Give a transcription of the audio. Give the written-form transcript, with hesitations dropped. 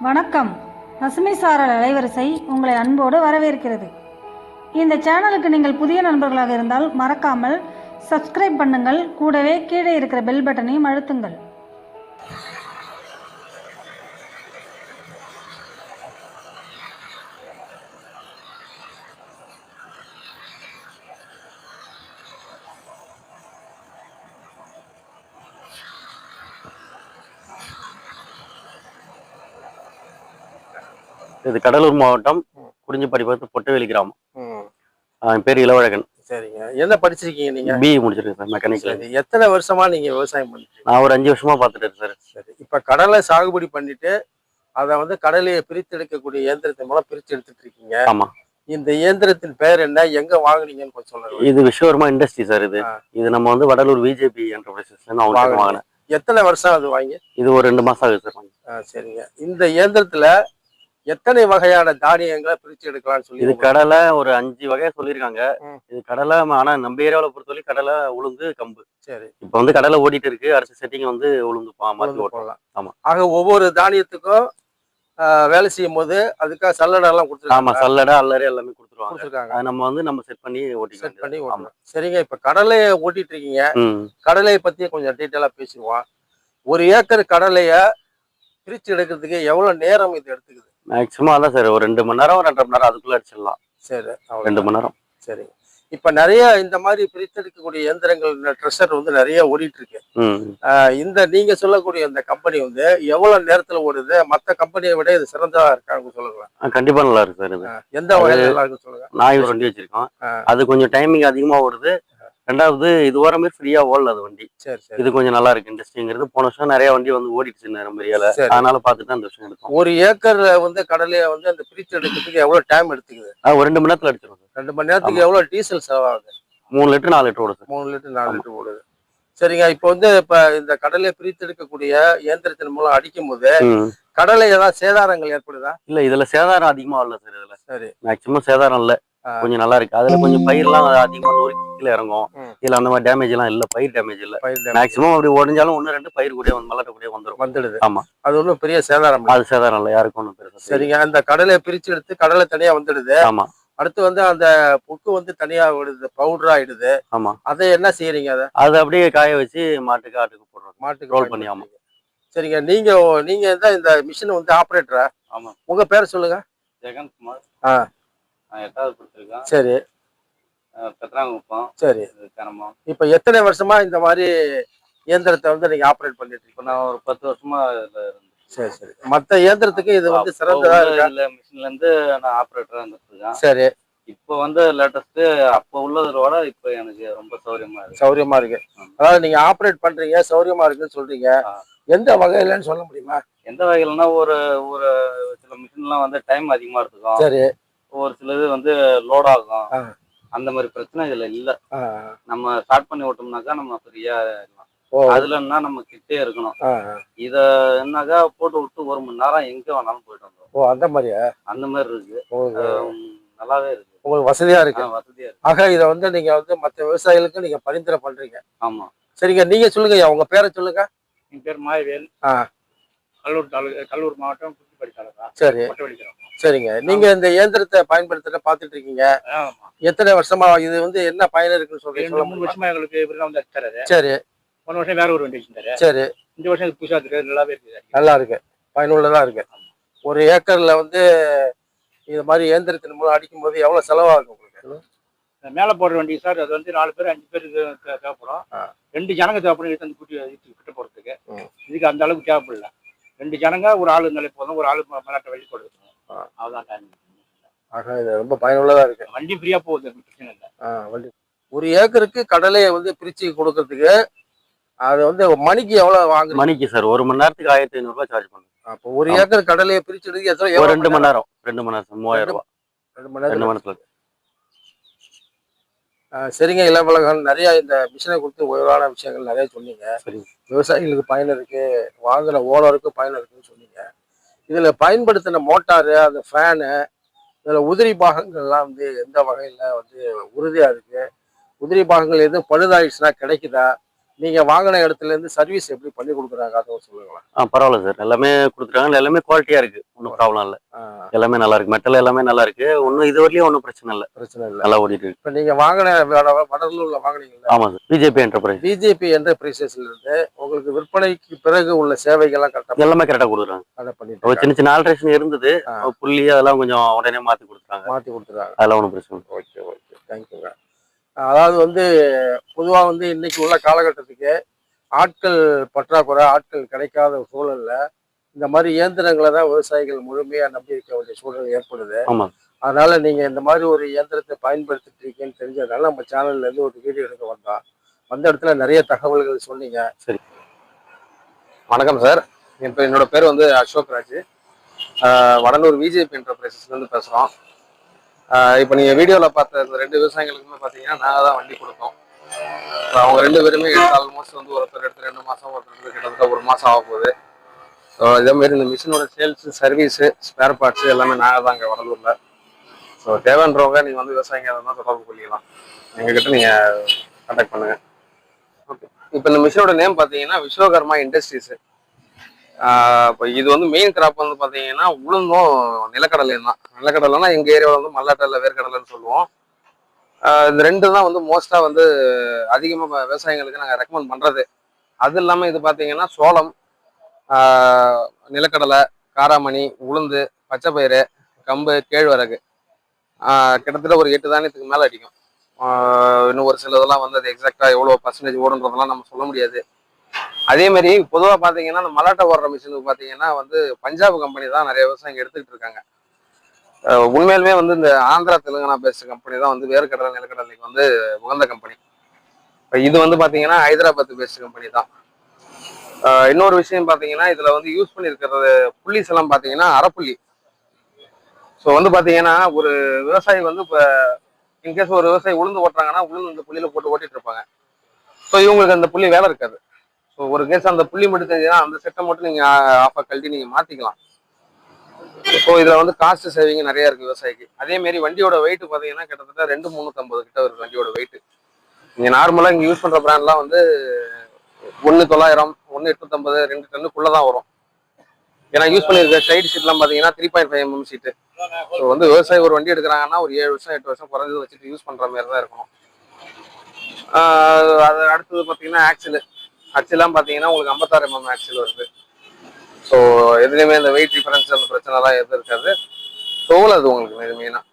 வணக்கம். பசுமை சாரல் அலைவரிசை உங்களை அன்போடு வரவேற்கிறது. இந்த சேனலுக்கு நீங்கள் புதிய நண்பர்களாக இருந்தால் மறக்காமல் சப்ஸ்கிரைப் பண்ணுங்கள். கூடவே கீழே இருக்கிற பெல் பட்டனையும் அழுத்துங்கள். இது கடலூர் மாவட்டம் குறிஞ்சிப்பாடி பக்கத்து பொட்டவேலி கிராமம். என் பேர் இளவழகன். சரிங்க. என்ன படிச்சிருக்கீங்க நீங்க? பிஇ முடிச்சிருக்கேன் சார், மெக்கானிக்கல். எத்தனை வருஷமா நீங்க விவசாயம் பண்ணிட்டு? நான் ஒரு 5 வருஷமா பார்த்துட்டு இருக்கேன் சார். சரி, இப்ப கடலை சாகுபடி பண்ணிட்டு அதை வந்து கடலையை பிரித்து எடுக்கக்கூடிய இயந்திரத்தின் மூலம் பிரித்து எடுத்துட்டு இருக்கீங்க. ஆமா. இந்த இயந்திரத்தின் பெயர் என்ன, எங்க வாங்குனீங்கன்னு கொஞ்சம் சொல்லுங்க. இது விஸ்வகர்மா இண்டஸ்ட்ரி சார். இது நம்ம வந்து வடலூர் விஜேபி என்டர்பிரைசஸ் அவங்க வாங்கினேன். எத்தனை வருஷம் அது வாங்கி? இது ஒரு 2 மாசம் ஆகுது சார். சரிங்க. இந்த இயந்திரத்துல எத்தனை வகையான தானியங்களை பிரிச்சு எடுக்கலாம்னு சொல்லி? இது கடலை ஒரு 5 வகையா சொல்லியிருக்காங்க. இது கடலை, ஆனா நம்ம ஏரியாவில் பொறுத்தவரை கடலை, உளுந்து, கம்பு. சரி. இப்ப வந்து கடலை ஓடிட்டு இருக்கு. அடுத்த செட்டிங் வந்து உளுந்து மாற்றி ஓட்டலாம். ஆமா. ஆக ஒவ்வொரு தானியத்துக்கும் வேலை செய்யும் போது அதுக்காக சல்லடை எல்லாம் கொடுத்துருக்காங்க. ஆமா, சல்லடை அல்லறை எல்லாமே கொடுத்துருக்காங்க. நம்ம வந்து நம்ம செட் பண்ணி ஓட்டிக்கலாம். சரிங்க. இப்ப கடலையை ஓட்டிட்டு இருக்கீங்க. கடலையை பத்தி கொஞ்சம் டீட்டெயிலா பேசுவோம். ஒரு ஏக்கர் கடலைய பிரிச்சு எடுக்கிறதுக்கு எவ்வளவு நேரம் இது எடுத்துக்குது? மேக்ஸிமம் அதான் சார், ஒரு 2 மணி நேரம் 2.5 மணி நேரம் அதுக்குள்ள அடிச்சிடலாம். சரி, 2 மணி நேரம். சரி. இப்ப நிறைய இந்த மாதிரி பிரித்தெடுக்கக்கூடிய இயந்திரங்கள் ட்ரெஷர் வந்து நிறைய ஓடிட்டு இருக்கு. இந்த நீங்க சொல்லக்கூடிய இந்த கம்பெனி வந்து எவ்வளவு நேரத்துல ஓடுது? மத்த கம்பெனியை விட இது சிறந்ததா இருக்கான்னு சொல்லுங்களேன். கண்டிப்பா நல்லா இருக்கு சார். இது எந்த வகையில நல்லா இருக்கு சொல்லுங்க. நான் ஒரு வண்டி வச்சிருக்கோம். அது கொஞ்சம் டைமிங் அதிகமா ஓடுது. ரெண்டாவது இது வர மாதிரி ஃப்ரீயா ஓடல அது வண்டி. சரி சரி. இது கொஞ்சம் நல்லா இருக்கு. இண்டஸ்ட்ரிங்கிறது போன வருஷம் நிறைய வண்டி வந்து ஓடிடுச்சு நம்ம ஏரியால. அதனால பார்த்துட்டு அந்த வருஷம் எடுத்தோம். ஒரு ஏக்கர் வந்து கடலையை வந்து அந்த பிரிச்சு எடுக்கிறதுக்கு எவ்வளவு டைம் எடுத்துக்குது? ஒரு 2 மணி நேரத்துல அடிச்சிடும். 2 மணி நேரத்துக்கு எவ்வளவு டீசல் செலவாகுது? 3 லிட்டர் 4 லிட்டர் ஓடுது. 3 லிட்டர் 4 லிட்டர் ஓடுது. சரிங்க. இப்போ வந்து இந்த கடலையை பிரித்து எடுக்கக்கூடிய இயந்திரத்தின் மூலம் அடிக்கும் போது கடலை ஏதாவது சேதாரங்கள் ஏற்படுதா? இல்ல, இதுல சேதாரம் அதிகமா இல்ல சார். இதுல சரி, மேக்சிமம் சேதாரம் இல்ல. கொஞ்சம் நல்லா இருக்கு. அதுல கொஞ்சம் பயிரெல்லாம் அதிகமா நொறுக்கி கீழே இறங்கும். இதுல அந்த மாதிரி டேமேஜ் எல்லாம் இல்ல. பயிர் டேமேஜ் இல்ல. மேக்சிமம் அப்படி உடஞ்சாலும் 1-2 பயிர் கூட மல்லாட்ட கூட வந்துடுது. ஆமா, அது ஒன்றும் பெரிய சேதாரம். அது சேதாரம் இல்ல, யாருக்கும் ஒன்றும் பெருசா. சரிங்க. அந்த கடலையை பிரிச்சு எடுத்து கடலை தனியா வந்துடுது. ஆமா. அடுத்து வந்து அந்த புக்கு வந்து தனியா விடுது, பவுடர் ஆயிடுது. ஆமா. அதை என்ன செய்யறீங்க? அதை அப்படியே காய வச்சு மாட்டுக்கு ஆட்டுக்கு போடுறோம். மாட்டுக்கு ரோல் பண்ணி. ஆமா. சரிங்க. நீங்க தான் இந்த மிஷின் வந்து ஆப்ரேட்டரா? ஆமா. உங்க பேர் சொல்லுங்க. ஜெகன்குமார். நான் 8வது படிச்சிருக்கேன். சரி. பெத்ராங்குப்பம். சரி. இப்ப எத்தனை வருஷமா இந்த மாதிரி இயந்திரத்தை வந்து நீங்க ஆப்ரேட் பண்ணிட்டு இருக்கீங்க? நான் ஒரு 10 வருஷமா இதுல இருந்தேன். சரி சரி. மத்த இயந்திரத்துக்கு இது வந்து சிறந்ததா இருக்கா? இல்ல, மிஷின்ல இருந்து நான் ஆப்ரேட்டரா இருந்திருக்கேன். சரி. இப்போ வந்து லேட்டஸ்ட் அப்போ உள்ளதோட இப்போ எனக்கு ரொம்ப சௌரியமா இருக்கு. அதாவது நீங்க ஆப்ரேட் பண்றீங்க, சௌரியமா இருக்குன்னு சொல்றீங்க. எந்த வகையிலன்னு சொல்ல முடியுமா? எந்த வகையிலன்னா ஒரு ஒரு சில மிஷின்லாம் வந்து டைம் அதிகமா எடுத்துக்கும். சரி. ஒரு சிலது வந்து லோட் ஆகும். அந்த மாதிரி பிரச்சனை இதுல இல்ல. நம்ம ஸ்டார்ட் பண்ணி விட்டோம்னாக்கா நம்ம ஃப்ரீயா இருக்கலாம். அதுலன்னா நம்ம கிட்டே இருக்கணும். இத என்னக்கா போட்டு விட்டு 1 மணி நேரம் எங்க வேணாலும் போயிட்டு வந்துடும். அந்த மாதிரியா? அந்த மாதிரி இருக்கு. நல்லாவே இருக்கு. உங்களுக்கு வசதியா இருக்கு. வசதியா இருக்கு. ஆக இதை வந்து நீங்க வந்து மற்ற விவசாயிகளுக்கு நீங்க பரிந்துரை பண்றீங்க. ஆமா. சரிங்க. நீங்க சொல்லுங்க, உங்க பேரை சொல்லுங்க. என் பேர் மாயவேல். கல்லூர் மாவட்டம் குறிஞ்சிப்பாடி தாலுகா. சரி. சரிங்க. நீங்க இந்த இயந்திரத்தை பயன்படுத்த பாத்துட்டு இருக்கீங்க. எத்தனை வருஷமா இது வந்து என்ன பயன் இருக்குன்னு சொல்றீங்க? 3 வருஷமா எங்களுக்கு இவர்தான் வந்து தராரு. சரி. 1 வருஷம் வேற ஒரு வண்டி வச்சிருந்தாரு. சரி. இந்த வருஷம் புதுசா இருக்கு. நல்லாவே இருக்கு. நல்லா இருக்கு. பயனுள்ளதா இருக்கு. ஒரு ஏக்கர்ல வந்து இது மாதிரி இயந்திரத்தின் மூலம் அடிக்கும் போது எவ்வளவு செலவாகும் உங்களுக்கு? மேல போடுற வண்டி சார், அது வந்து 4 பேர் 5 பேருக்கு தேவைப்படும். 2 ஜனங்க தேவைப்படும். எடுத்து கூட்டி கிட்ட போறதுக்கு. இதுக்கு அந்த அளவுக்கு தேவைப்படல. 2 ஜனங்க ஒரு ஆளு இருந்தாலே போதும். ஒரு ஆளு மலாட்ட வழி கொடுக்கணும். அவ்வளவுதான் டைம். ஆக இது ரொம்ப பயனுள்ளதா இருக்கு. வண்டி ஃப்ரீயா போகுது, பிரச்சனை இல்லை. வண்டி ஒரு ஏக்கருக்கு கடலையை வந்து பிரிச்சு கொடுக்கறதுக்கு அது வந்து மணிக்கு எவ்வளவு வாங்குறீங்க? மணிக்கு சார் 1 மணி நேரத்துக்கு 1500 ரூபாய் சார்ஜ் பண்ணுங்க. அப்போ ஒரு ஏக்கர் கடலையை பிரிச்சு எடுக்க 2 மணி நேரம். 2 மணி நேரம் 3000 ரூபாய். 2 மணி நேரம். 2 மணி நேரத்துல. சரிங்க. இளவழகன், நிறைய இந்த மிஷினை கொடுத்து உயர்வான விஷயங்கள் நிறைய சொன்னீங்க. சரி. விவசாயிகளுக்கு பயன் இருக்கு, வாங்குற ஓனருக்கு பயன் இருக்குன்னு சொன்னீங்க. இதுல பயன்படுத்தின மோட்டாரு, அந்த ஃபேனு, இதுல உதிரி பாகங்கள்லாம் வந்து எந்த வகையில வந்து உறுதியா இருக்கு? உதிரி பாகங்கள் எதுவும் பழுதாயிடுச்சுன்னா கிடைக்குதா? நீங்க வாங்கின இடத்துல இருந்து சர்வீஸ் எப்படி பண்ணி கொடுக்குறாங்க அதை சொல்லுங்களேன். பரவாயில்ல சார், எல்லாமே கொடுத்துருக்காங்க, எல்லாமே குவாலிட்டியா இருக்கு, ஒன்றும் ப்ராப்ளம் இல்லை. எல்லாமே நல்லா இருக்கு, மெட்டல் எல்லாமே நல்லா இருக்கு, ஒன்றும் இது வரையிலும் ஒன்றும் பிரச்சனை இல்லை, நல்லா ஓடிட்டு இருக்கு. இப்போ நீங்க வாங்கின வடலூர்ல வாங்கினீங்களா? ஆமா சார், பிஜேபி என்டர்பிரைசஸ்ல இருந்து உங்களுக்கு விற்பனைக்கு பிறகு உள்ள சேவைகள்லாம் கரெக்டாக எல்லாமே கரெக்டாக கொடுக்குறாங்க. அதை பண்ணிட்டு ஒரு சின்ன சின்ன ஆல்ட்ரேஷன் இருந்தது, புள்ளி அதெல்லாம் கொஞ்சம் உடனே மாற்றி கொடுத்துருக்காங்க, அதெல்லாம் ஒன்றும் பிரச்சனை இல்லை. ஓகே ஓகே, தேங்க்யூங்க. அதாவது வந்து பொதுவாக வந்து இன்னைக்கு உள்ள காலகட்டத்துக்கு ஆட்கள் பற்றாக்குறை, ஆட்கள் கிடைக்காத சூழல்ல இந்த மாதிரி இயந்திரங்களை தான் விவசாயிகள் முழுமையா நம்பி இருக்க வேண்டிய சூழல் ஏற்படுது. அதனால நீங்க இந்த மாதிரி ஒரு இயந்திரத்தை பயன்படுத்திட்டு இருக்கீங்கன்னு தெரிஞ்சதுனால நம்ம சேனல்ல இருந்து ஒரு வீடியோ எடுக்க வந்த இடத்துல நிறைய தகவல்கள் சொன்னீங்க. சரி, வணக்கம் சார். என்னோட பேர் வந்து அசோக் ராஜ். வடலூர் விஜேபி என்டர்பிரைசஸ்ல இருந்து பேசுறோம். இப்போ நீங்க வீடியோல பார்த்த இந்த 2 விவசாயிகளுக்குமே பாத்தீங்கன்னா நாங்க தான் வண்டி கொடுத்தோம். அவங்க 2 பேருமே ஆல்மோஸ்ட் வந்து ஒருத்தர் எடுத்து 2 மாசம், ஒருத்தர் கிட்டத்தட்ட 1 மாசம் ஆக போகுது. இதே மாதிரி இந்த மிஷினோட சேல்ஸ், சர்வீஸ், ஸ்பேர் பார்ட்ஸ் எல்லாமே நாங்கள் தான் இங்கே வடலூர்ல. ஸோ தேவைன்றவங்க நீங்க வந்து விவசாயிங்க தான் தொடர்பு கொள்ளிக்கலாம், எங்ககிட்ட நீங்க கான்டாக்ட் பண்ணுங்க. ஓகே, இப்போ இந்த மிஷினோட நேம் பார்த்தீங்கன்னா விஸ்வகர்மா இண்டஸ்ட்ரீஸ். இப்போ இது வந்து மெயின் கிராப் வந்து பார்த்தீங்கன்னா உளுந்தும் நிலக்கடலையும் தான். நிலக்கடலைன்னா எங்கள் ஏரியாவில் வந்து மல்லாட்டல்ல வேர்க்கடலைன்னு சொல்லுவோம். இந்த 2 தான் வந்து மோஸ்ட்டாக வந்து அதிகமாக விவசாயிகளுக்கு நாங்கள் ரெக்கமெண்ட் பண்ணுறது. அது இல்லாமல் இது பார்த்தீங்கன்னா சோளம், நிலக்கடலை, காராமணி, உளுந்து, பச்சைப்பயிறு, கம்பு, கேழ்வரகு கிட்டத்தட்ட ஒரு 8 தானியத்துக்கு மேலே அடிக்கும். இன்னும் ஒரு சிலதெல்லாம் வந்து அது எக்ஸாக்டாக எவ்வளோ பர்சன்டேஜ் ஓடுன்றதெல்லாம் நம்ம சொல்ல முடியாது. அதே மாதிரி பொதுவாக பார்த்தீங்கன்னா இந்த மல்லாட்டை ஓடுற மிஷினுக்கு பார்த்தீங்கன்னா வந்து பஞ்சாப் கம்பெனி தான் நிறைய விவசாயிங்க எடுத்துக்கிட்டு இருக்காங்க. உண்மையிலுமே வந்து இந்த ஆந்திரா தெலுங்கானா பேஸ்ட் கம்பெனி தான் வந்து வேர்க்கடலை, நிலக்கடலைக்கு வந்து உகந்த கம்பெனி. இப்போ இது வந்து பார்த்தீங்கன்னா ஹைதராபாத் பேஸ்ட் கம்பெனி தான். இன்னொரு விஷயம் பார்த்தீங்கன்னா இதில் வந்து யூஸ் பண்ணியிருக்கிறது புள்ளிஸ் எல்லாம் பார்த்தீங்கன்னா அரைப்புள்ளி. ஸோ வந்து பார்த்தீங்கன்னா ஒரு விவசாயி வந்து இப்போ இன்கேஸ் ஒரு விவசாயி உளுந்து ஓட்டுறாங்கன்னா உளுந்து இந்த புள்ளியில் போட்டு ஓட்டிட்டு இருப்பாங்க. ஸோ இவங்களுக்கு அந்த புள்ளி வேலை இருக்காது. ஸோ ஒரு கேஸ் அந்த புள்ளி மட்டும் தெரிஞ்சுன்னா அந்த செட்டை மட்டும் நீங்கள் ஆஃபாக கழட்டி நீங்கள் மாற்றிக்கலாம். ஸோ இதில் வந்து காஸ்ட் சேவிங் நிறைய இருக்குது விவசாயிக்கு. அதேமாரி வண்டியோட வெயிட் பார்த்தீங்கன்னா கிட்டத்தட்ட 2,350 கிட்ட வருது வண்டியோட வெயிட். நீங்கள் நார்மலாக இங்கே யூஸ் பண்ணுற பிராண்ட்லாம் வந்து 1,900, 1,850, 2 டன்னுக்குள்ளே தான் வரும். ஏன்னா யூஸ் பண்ணியிருக்க சைடு சீட்லாம் பார்த்தீங்கன்னா 3.5 mm சீட்டு. ஸோ வந்து விவசாயி ஒரு வண்டி எடுக்கிறாங்கன்னா ஒரு 7 வருஷம் 8 வருஷம் குறைஞ்சது வச்சுட்டு யூஸ் பண்ணுற மாதிரி தான் இருக்கணும். அது அடுத்தது பார்த்தீங்கன்னா ஆக்சிலாம் பார்த்தீங்கன்னா உங்களுக்கு 56 mm ஆக்சில் வருது. ஸோ எதுலையுமே இந்த வெயிட் டிஃபரன்ஸ் அந்த பிரச்சனைலாம் எதுவும் இருக்காது. தோல் அது உங்களுக்கு மெயினாக